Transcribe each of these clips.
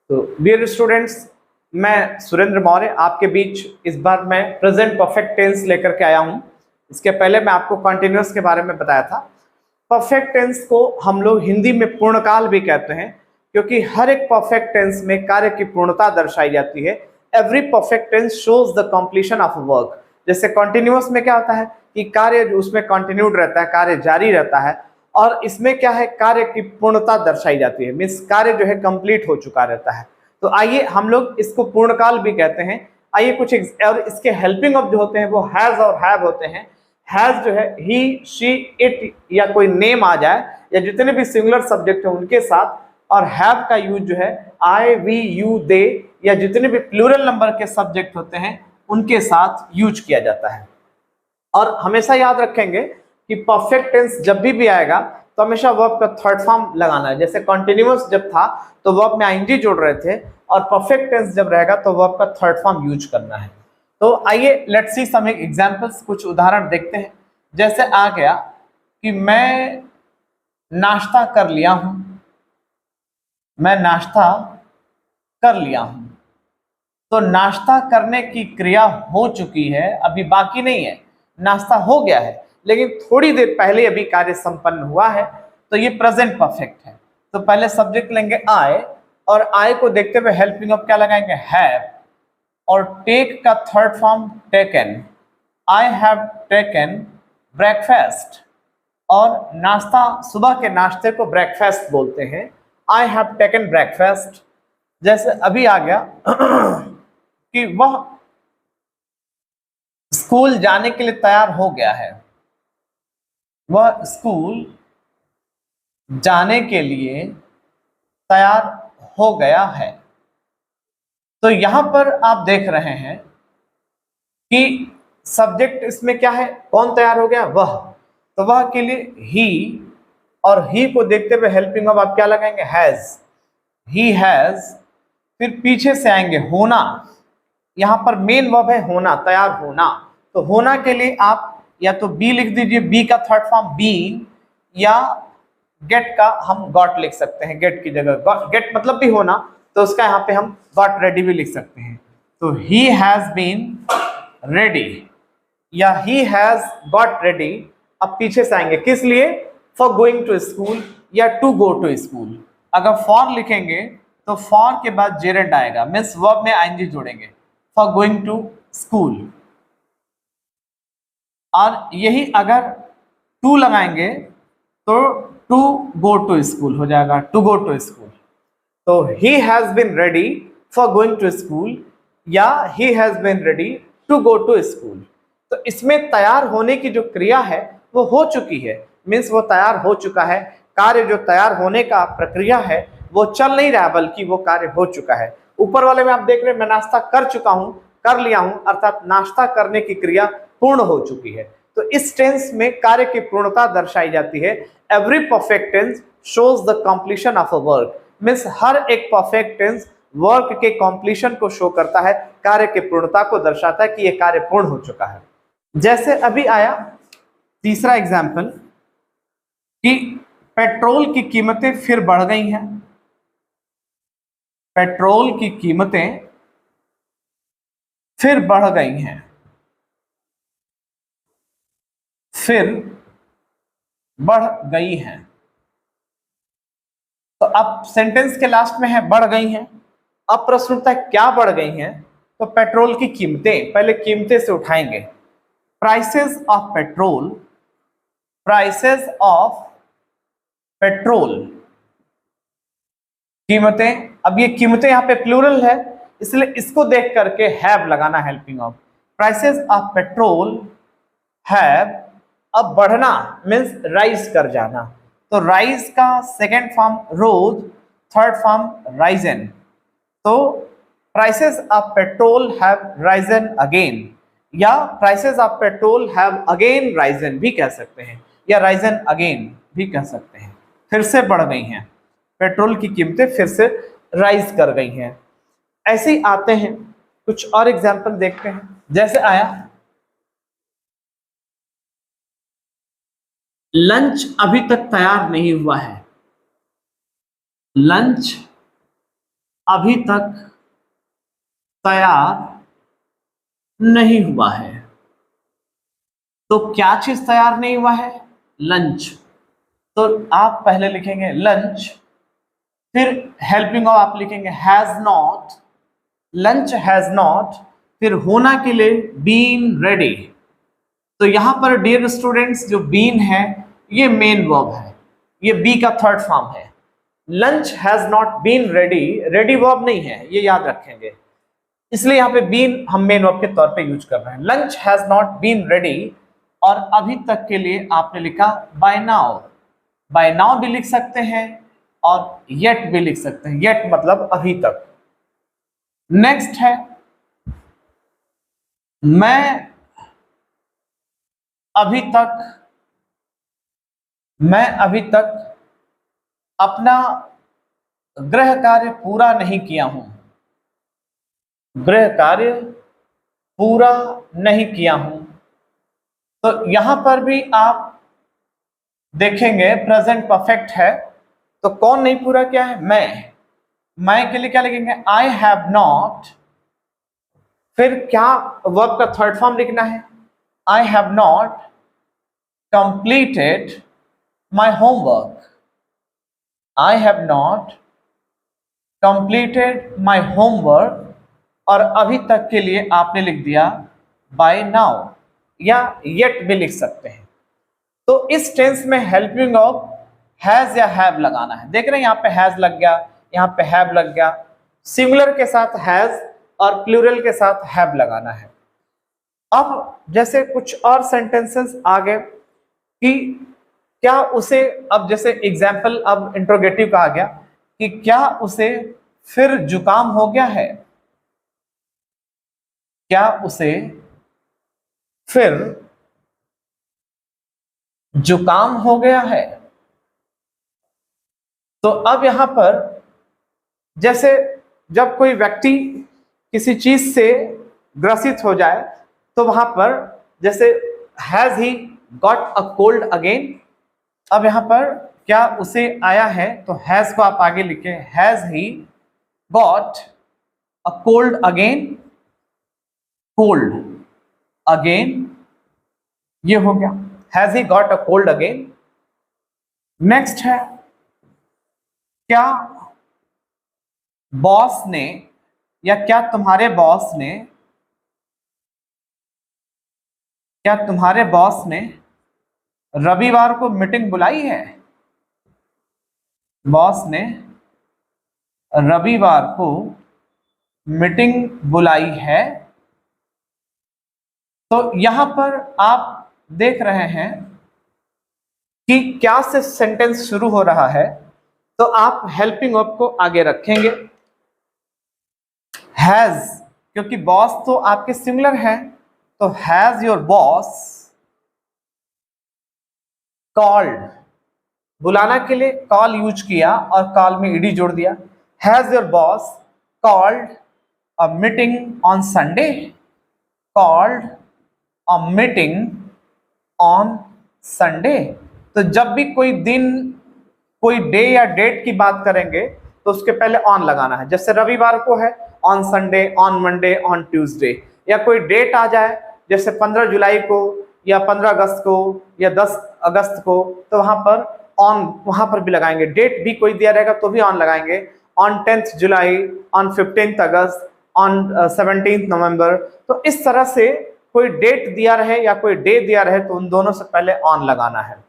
तो dear students, मैं सुरेंद्र मौर्य आपके बीच इस बार मैं प्रेजेंट परफेक्ट टेंस लेकर के आया हूं। इसके पहले मैं आपको कॉन्टिन्यूअस के बारे में बताया था। परफेक्ट टेंस को हम लोग हिंदी में पूर्णकाल भी कहते हैं, क्योंकि हर एक परफेक्ट टेंस में कार्य की पूर्णता दर्शाई जाती है। Every perfect tense shows the completion of work. जैसे कॉन्टिन्यूअस में क्या होता है कि कार्य उसमें कंटिन्यूड रहता है, कार्य जारी रहता है, और इसमें क्या है, कार्य की पूर्णता दर्शाई जाती है, मीन्स कार्य जो है कंप्लीट हो चुका रहता है। तो आइए हम लोग इसको पूर्णकाल भी कहते हैं। आइए कुछ और इसके हेल्पिंग ऑफ जो होते हैं वो हैज और हैव होते हैं। हैज जो है ही, शी, इट या कोई नेम आ जाए या जितने भी सिंगुलर सब्जेक्ट है उनके साथ, और हैव का यूज जो है आई, वी, यू, दे या जितने भी प्लूरल नंबर के सब्जेक्ट होते हैं उनके साथ यूज किया जाता है। और हमेशा याद रखेंगे कि परफेक्ट टेंस जब भी आएगा तो हमेशा वर्ब का थर्ड फॉर्म लगाना है। जैसे कॉन्टिन्यूअस जब था तो वर्ब में आईएनजी जोड़ रहे थे, और परफेक्ट टेंस जब रहेगा तो वर्ब का थर्ड फॉर्म यूज करना है। तो आइए लेट्स सी सम एग्जांपल्स, कुछ उदाहरण देखते हैं। जैसे आ गया कि मैं नाश्ता कर लिया हूं, मैं नाश्ता कर लिया हूं। तो नाश्ता करने की क्रिया हो चुकी है, अभी बाकी नहीं है, नाश्ता हो गया है, लेकिन थोड़ी देर पहले अभी कार्य संपन्न हुआ है, तो ये प्रेजेंट परफेक्ट है। तो पहले सब्जेक्ट लेंगे आई, और आई को देखते हुए हेल्पिंग ऑफ क्या लगाएंगे, हैव, और टेक का third form taken, I have taken breakfast. और नाश्ता, सुबह के नाश्ते को ब्रेकफास्ट बोलते हैं, आई हैव टेकन ब्रेकफास्ट। जैसे अभी आ गया कि वह स्कूल जाने के लिए तैयार हो गया है, वह स्कूल जाने के लिए तैयार हो गया है। तो यहां पर आप देख रहे हैं कि सब्जेक्ट इसमें क्या है, कौन तैयार हो गया, वह। तो वह के लिए ही, और ही को देखते हुए हेल्पिंग ऑफ आप क्या लगाएंगे, हैज, ही हैज। फिर पीछे से आएंगे होना, यहां पर मेन वर्ब है होना, तैयार होना। तो होना के लिए आप या तो बी लिख दीजिए, बी का थर्ड फॉर्म बीइंग, या गेट का हम गॉट लिख सकते हैं, गेट की जगह गेट मतलब भी होना, तो उसका यहाँ पे हम गॉट रेडी भी लिख सकते हैं। तो ही हैज बीन रेडी या ही हैज गॉट रेडी। अब पीछे से आएंगे किस लिए, फॉर गोइंग टू स्कूल या टू गो टू स्कूल। अगर फॉर लिखेंगे तो फॉर के बाद जेरेंड आएगा, मीन्स वर्ब में आईएनजी जोड़ेंगे, फॉर गोइंग टू स्कूल। और यही अगर टू लगाएंगे तो टू गो टू स्कूल हो जाएगा, टू गो टू स्कूल। तो he has been ready for going to school या he has been ready to go to school. तो इसमें तैयार होने की जो क्रिया है वो हो चुकी है, मीन्स वो तैयार हो चुका है। कार्य जो तैयार होने का प्रक्रिया है वो चल नहीं रहा, बल्कि वो कार्य हो चुका है। ऊपर वाले में आप देख रहे हैं मैं नाश्ता कर चुका हूं, कर लिया हूं, अर्थात नाश्ता करने की क्रिया पूर्ण हो चुकी है। तो इस टेंस में कार्य की पूर्णता दर्शाई जाती है। Every perfect tense shows the completion of a work, means हर एक परफेक्ट टेंस वर्क के कंप्लीशन को शो करता है, कार्य की पूर्णता को दर्शाता है कि यह कार्य पूर्ण हो चुका है। जैसे अभी आया तीसरा एग्जाम्पल कि पेट्रोल की कीमतें फिर बढ़ गई हैं, पेट्रोल की कीमतें फिर बढ़ गई हैं, फिर बढ़ गई हैं। तो अब सेंटेंस के लास्ट में है बढ़ गई हैं। अब प्रश्न उठता है क्या बढ़ गई हैं, तो पेट्रोल की कीमतें, पहले कीमतें से उठाएंगे, prices of petrol, prices of petrol, कीमतें। अब ये कीमतें यहाँ पे प्लूरल है, इसलिए इसको देख करके हैव लगाना, helping off. Prices of petrol have, अब बढ़ना मीन्स राइज कर जाना, तो राइज का second form rose, third form risen. तो prices of petrol have risen again, या prices of petrol have again risen भी कह सकते हैं, या राइजन अगेन भी कह सकते हैं। फिर से बढ़ गई हैं, पेट्रोल की कीमतें फिर से राइज कर गई हैं। ऐसे ही आते हैं कुछ और एग्जाम्पल देखते हैं। जैसे आया लंच अभी तक तैयार नहीं हुआ है, लंच अभी तक तैयार नहीं हुआ है। तो क्या चीज तैयार नहीं हुआ है? लंच। तो आप पहले लिखेंगे लंच, फिर हेल्पिंग ऑफ आप लिखेंगे has not, lunch has not, फिर होना के लिए बीन रेडी। तो यहां पर डियर स्टूडेंट्स जो बीन है ये मेन वर्ब है, ये बी का थर्ड फॉर्म है। Lunch has not been ready, ready verb नहीं है, ये याद रखेंगे, इसलिए यहाँ पे बीन हम मेन वर्ब के तौर पे यूज कर रहे हैं। Lunch has not been ready, और अभी तक के लिए आपने लिखा बाय नाउ। बाय नाउ भी लिख सकते हैं और येट भी लिख सकते हैं, येट मतलब अभी तक। नेक्स्ट है मैं अभी तक अपना गृह कार्य पूरा नहीं किया हूं, गृह कार्य पूरा नहीं किया हूं। तो यहां पर भी आप देखेंगे प्रेजेंट परफेक्ट है, तो कौन नहीं पूरा किया है? मैं के लिए क्या लिखेंगे? आई हैव नॉट, फिर क्या वर्ब का थर्ड फॉर्म लिखना है? I have not completed my homework, I have not completed my homework, और अभी तक के लिए आपने लिख दिया बाय नाउ, या येट भी लिख सकते हैं। तो इस टेंस में हेल्पिंग ऑफ हैज या हैव लगाना है। देख रहे हैं यहाँ पे हैज लग गया, यहाँ पे हैव लग गया, सिंगुलर के साथ हैज और प्लूरल के साथ हैव लगाना है। अब जैसे कुछ और सेंटेंसेस आ गए कि क्या उसे, अब जैसे एग्जाम्पल, अब इंट्रोगेटिव का आ गया कि क्या उसे फिर जुकाम हो गया है, क्या उसे फिर जुकाम हो गया है। तो अब यहां पर जैसे जब कोई व्यक्ति किसी चीज से ग्रसित हो जाए तो वहां पर जैसे has he got a cold again, अब यहां पर क्या उसे आया है, तो हैज को आप आगे लिखे, has he got a cold again, cold again, ये हो गया has he got a cold again. Next है क्या बॉस ने, या क्या तुम्हारे बॉस ने रविवार को मीटिंग बुलाई है, बॉस ने रविवार को मीटिंग बुलाई है। तो यहां पर आप देख रहे हैं कि क्या से सेंटेंस शुरू हो रहा है, तो आप हेल्पिंग वर्ब को आगे रखेंगे। हैज, क्योंकि बॉस तो आपके सिंगुलर है, तो हैज योर बॉस कॉल्ड, बुलाना के लिए कॉल यूज किया और कॉल में ईडी जोड़ दिया। Has your boss called a meeting on Sunday, called a meeting on Sunday. तो जब भी कोई दिन, कोई डे या डेट की बात करेंगे तो उसके पहले ऑन लगाना है। जैसे रविवार को है on Sunday, on Monday, on Tuesday, या कोई डेट आ जाए जैसे 15 जुलाई को या 15 अगस्त को या 10 अगस्त को, तो वहां पर ऑन वहां पर भी लगाएंगे। डेट भी कोई दिया रहेगा तो भी ऑन लगाएंगे, on 10th July, on 15th August, on 17th नवंबर। तो इस तरह से कोई डेट दिया रहे या कोई डे दिया रहे तो उन दोनों से पहले ऑन लगाना है।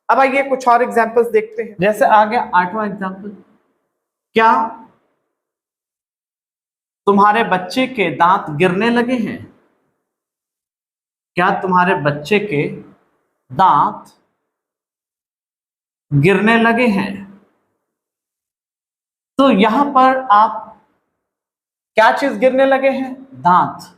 अब आइए कुछ और एग्जांपल्स देखते हैं। जैसे आ गया 8वां एग्जांपल, क्या तुम्हारे बच्चे के दांत गिरने लगे हैं, क्या तुम्हारे बच्चे के दांत गिरने लगे हैं। तो यहां पर आप क्या चीज गिरने लगे हैं? दांत।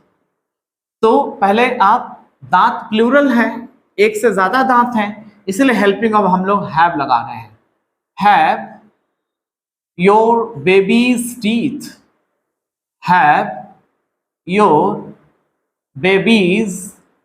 तो पहले आप, दांत प्लूरल है, एक से ज्यादा दांत हैं, इसलिए हेल्पिंग ऑफ हम लोग हैव लगा रहे हैं। Have your babies teeth, have your babies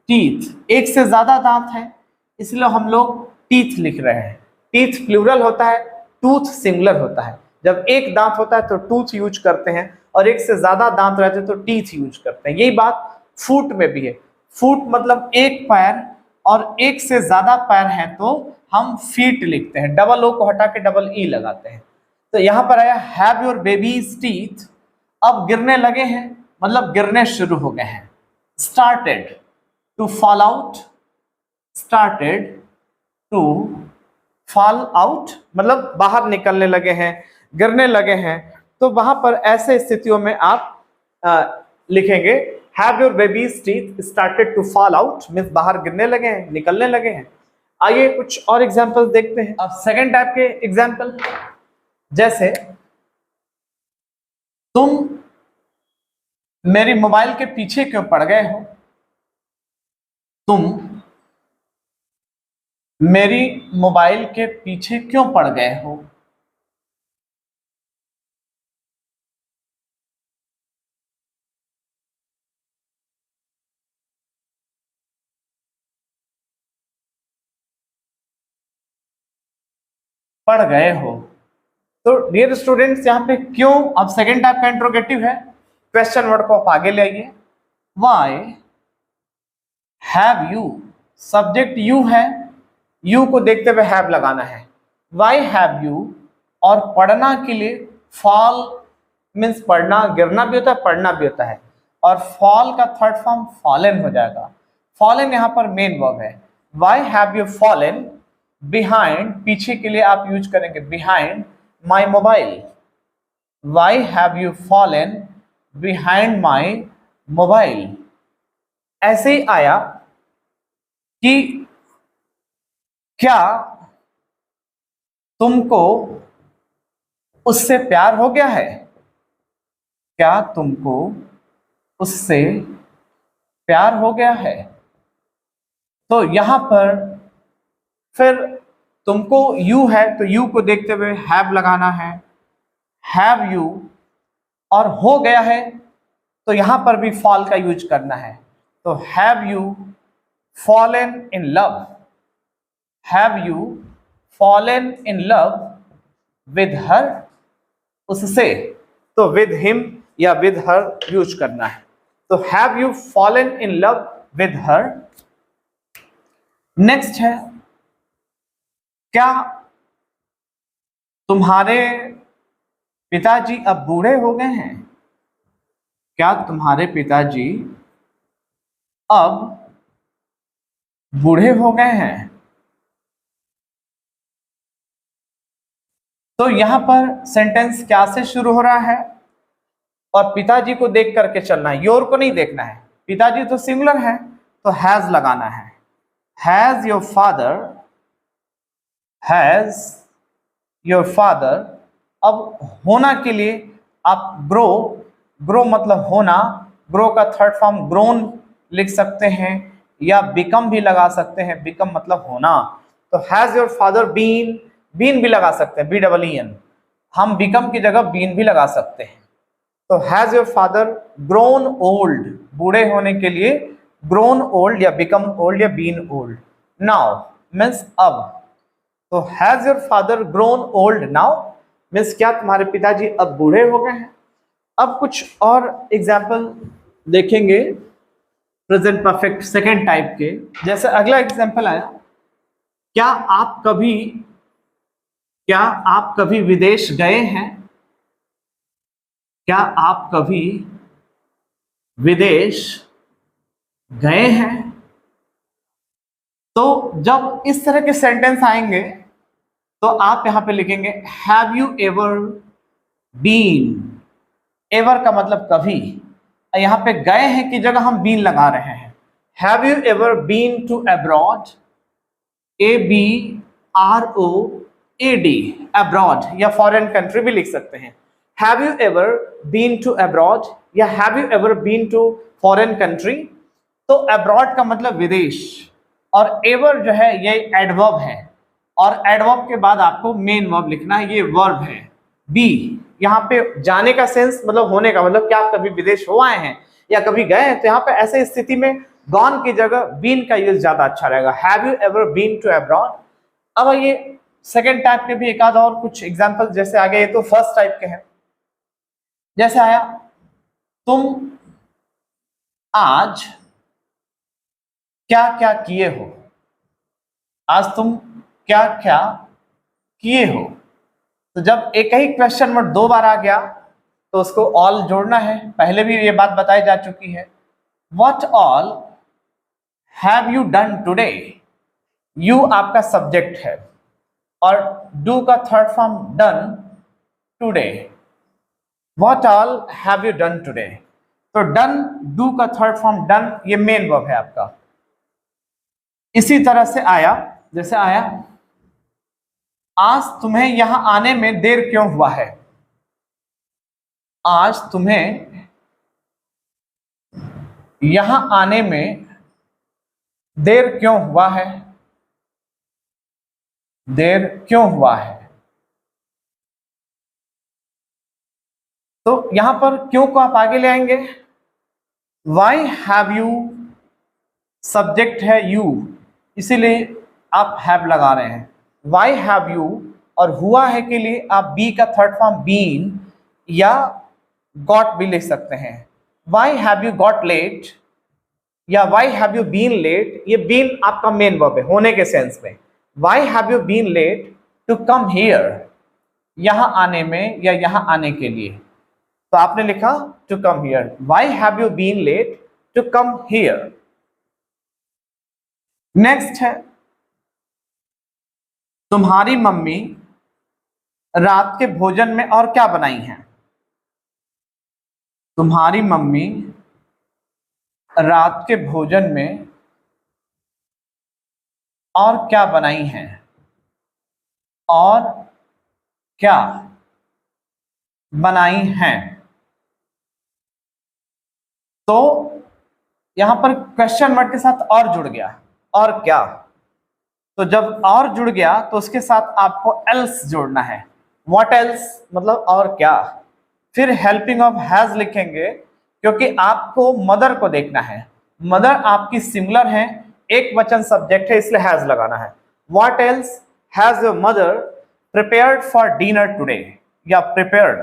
teeth, एक से ज्यादा दांत है इसलिए हम लोग टीथ लिख रहे हैं। टीथ प्लूरल होता है, टूथ सिंगुलर होता है, जब एक दांत होता है तो टूथ यूज करते हैं, और एक से ज्यादा दांत रहते हैं तो टीथ यूज करते हैं। यही बात फुट में भी है। फुट मतलब एक पैर, और एक से ज्यादा पैर है तो हम फीट लिखते हैं, डबल ओ को हटा के डबल ई लगाते हैं। तो यहां पर आया हैव योर बेबीज टीथ, अब गिरने लगे हैं मतलब गिरने शुरू हो गए हैं। Started to fall out, started to fall out मतलब बाहर निकलने लगे हैं, गिरने लगे हैं। तो वहां पर ऐसे स्थितियों में आप लिखेंगे have your babies teeth started to fall out, means बाहर गिरने लगे हैं, निकलने लगे हैं। आइए कुछ और एग्जांपल्स देखते हैं। अब सेकंड टाइप के एग्जांपल, जैसे तुम मेरी मोबाइल के पीछे क्यों पड़ गए हो, तुम मेरी मोबाइल के पीछे क्यों पड़ गए हो। पड़ गए हो। तो डियर स्टूडेंट्स यहाँ पे क्यों, अब सेकेंड टाइप का इंट्रोगेटिव है, क्वेश्चन वर्ड को आप आगे ले आइए। Y have you, subject you है, यू को देखते हुए हैव लगाना है। वाई हैव यू, और पढ़ना के लिए फॉल मीन्स पढ़ना, गिरना भी होता है, पढ़ना भी होता है, और फॉल का थर्ड फॉर्म फॉलन हो जाएगा। फॉलन यहाँ पर मेन वर्ब है। Y have you fallen behind, पीछे के लिए आप यूज करेंगे behind my mobile. Y have you fallen behind my mobile. ऐसे ही आया कि क्या तुमको उससे प्यार हो गया है, क्या तुमको उससे प्यार हो गया है। तो यहां पर फिर तुमको यू है तो यू को देखते हुए हैव लगाना है, हैव यू, और हो गया है तो यहां पर भी फॉल का यूज करना है। तो have you fallen in love, have you fallen in love with her, उससे, तो विद हिम या विद हर यूज करना है। तो have you fallen in love with her. Next है, क्या तुम्हारे पिताजी अब बूढ़े हो गए हैं, क्या तुम्हारे पिताजी अब बूढ़े हो गए हैं। तो यहां पर सेंटेंस क्या से शुरू हो रहा है, और पिताजी को देख करके चलना है, योर को नहीं देखना है। पिताजी तो सिंगुलर है तो हैज लगाना है। Has your father, has your father. अब होना के लिए आप ग्रो, ग्रो मतलब होना, ग्रो का थर्ड फॉर्म ग्रोन लिख सकते हैं, या बिकम भी लगा सकते हैं, बिकम मतलब होना। तो has your father been, been भी लगा सकते हैं, BEEN, हम बिकम की जगह बीन भी लगा सकते हैं। तो has your father grown old, बूढ़े होने के लिए ग्रोन ओल्ड या बिकम ओल्ड या बीन ओल्ड। नाउ मीन्स अब, तो has your father grown old now means क्या तुम्हारे पिताजी अब बूढ़े हो गए हैं। अब कुछ और एग्जाम्पल देखेंगे प्रेजेंट परफेक्ट सेकेंड टाइप के। जैसे अगला एग्जाम्पल आया, क्या आप कभी विदेश गए हैं, क्या आप कभी विदेश गए हैं। तो जब इस तरह के सेंटेंस आएंगे तो आप यहां पे लिखेंगे have you ever been, ever का मतलब कभी, यहां पे गए हैं की जगह हम बीन लगा रहे हैं। Have you ever been to abroad, ABROAD, abroad या फॉरेन कंट्री भी लिख सकते हैं। Have you ever been to abroad या have you ever been to foreign country. तो अब्रॉड का मतलब विदेश, और एवर जो है ये एडवर्ब है, और एडवर्ब के बाद आपको मेन वर्ब लिखना है, ये वर्ब है। बी यहाँ पे जाने का सेंस मतलब होने का, मतलब क्या आप कभी विदेश हो आए हैं या कभी गए हैं। तो यहाँ पे ऐसे स्थिति में गॉन की जगह बीन का यूज ज्यादा अच्छा रहेगा। Have you ever been to abroad. अब ये सेकेंड टाइप के भी एक आध और कुछ एग्जाम्पल जैसे आ गए, ये तो फर्स्ट टाइप के हैं। जैसे आया, तुम आज क्या क्या किए हो, आज तुम क्या क्या किए हो। तो जब एक ही क्वेश्चन वर्ड दो बार आ गया तो उसको ऑल जोड़ना है। पहले भी ये बात बताई जा चुकी है, what all have you done today. You आपका सब्जेक्ट है और डू का third form done, today. What all have you done today, तो डन, डू का थर्ड फॉर्म डन, ये मेन वर्ब है आपका। इसी तरह से आया, जैसे आया, आज तुम्हें यहां आने में देर क्यों हुआ है। आज तुम्हें यहां आने में देर क्यों हुआ है, देर क्यों हुआ है। तो यहां पर क्यों को आप आगे ले आएंगे, वाई हैव यू, सब्जेक्ट है यू, इसीलिए आप हैव लगा रहे हैं। वाई हैव यू, और हुआ है के लिए आप बी का थर्ड फॉर्म बीन या गॉट भी लिख सकते हैं। Why have you got late या why have you been late, ये बीन आपका मेन वर्ब है होने के सेंस में। Why have you been late to come here, यहां आने में या यहां आने के लिए, तो आपने लिखा to come here. Why have you been late to come here. Next है, तुम्हारी मम्मी रात के भोजन में और क्या बनाई है। तुम्हारी मम्मी रात के भोजन में और क्या बनाई है, और क्या बनाई हैं। तो यहां पर क्वेश्चन वर्ड के साथ और जुड़ गया, और क्या। तो जब और जुड़ गया तो उसके साथ आपको एल्स जोड़ना है। व्हाट एल्स मतलब और क्या। फिर हेल्पिंग ऑफ हैज लिखेंगे क्योंकि आपको मदर को देखना है। मदर आपकी सिंगुलर है, एक वचन सब्जेक्ट है, इसलिए हैज लगाना है। What else has your mother prepared for dinner today, या प्रिपेयर्ड,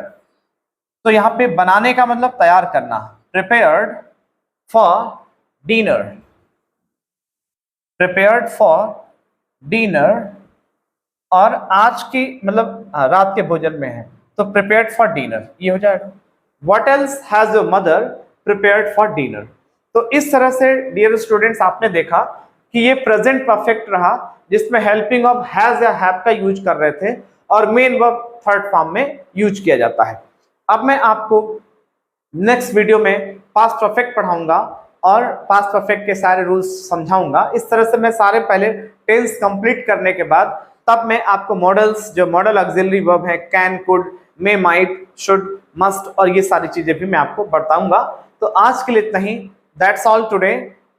तो यहां पे बनाने का मतलब तैयार करना, prepared for dinner, prepared for dinner, और आज की मतलब रात के भोजन में है तो प्रिपेयर्ड फॉर डिनर, ये हो जाएगा। What else has your mother prepared for dinner. तो इस तरह से डियर स्टूडेंट्स आपने देखा कि ये प्रेजेंट परफेक्ट रहा जिसमें हेल्पिंग ऑफ हैज या हैव का यूज कर रहे थे और मेन वर्ब थर्ड फॉर्म में यूज किया जाता है। अब मैं आपको नेक्स्ट वीडियो में पास्ट परफेक्ट पढ़ाऊंगा और पास्ट परफेक्ट के सारे रूल्स समझाऊंगा। इस तरह से मैं सारे पहले टेंस कंप्लीट करने के बाद तब मैं आपको मॉडल्स, जो मॉडल ऑक्सिलरी वर्ब है, can, could, may, might, should, must, और ये सारी चीजें भी मैं आपको बताऊंगा। तो आज के लिए इतना ही। That's all today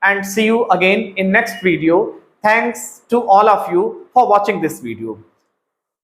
and see you again in next video. Thanks to all of you for watching this video.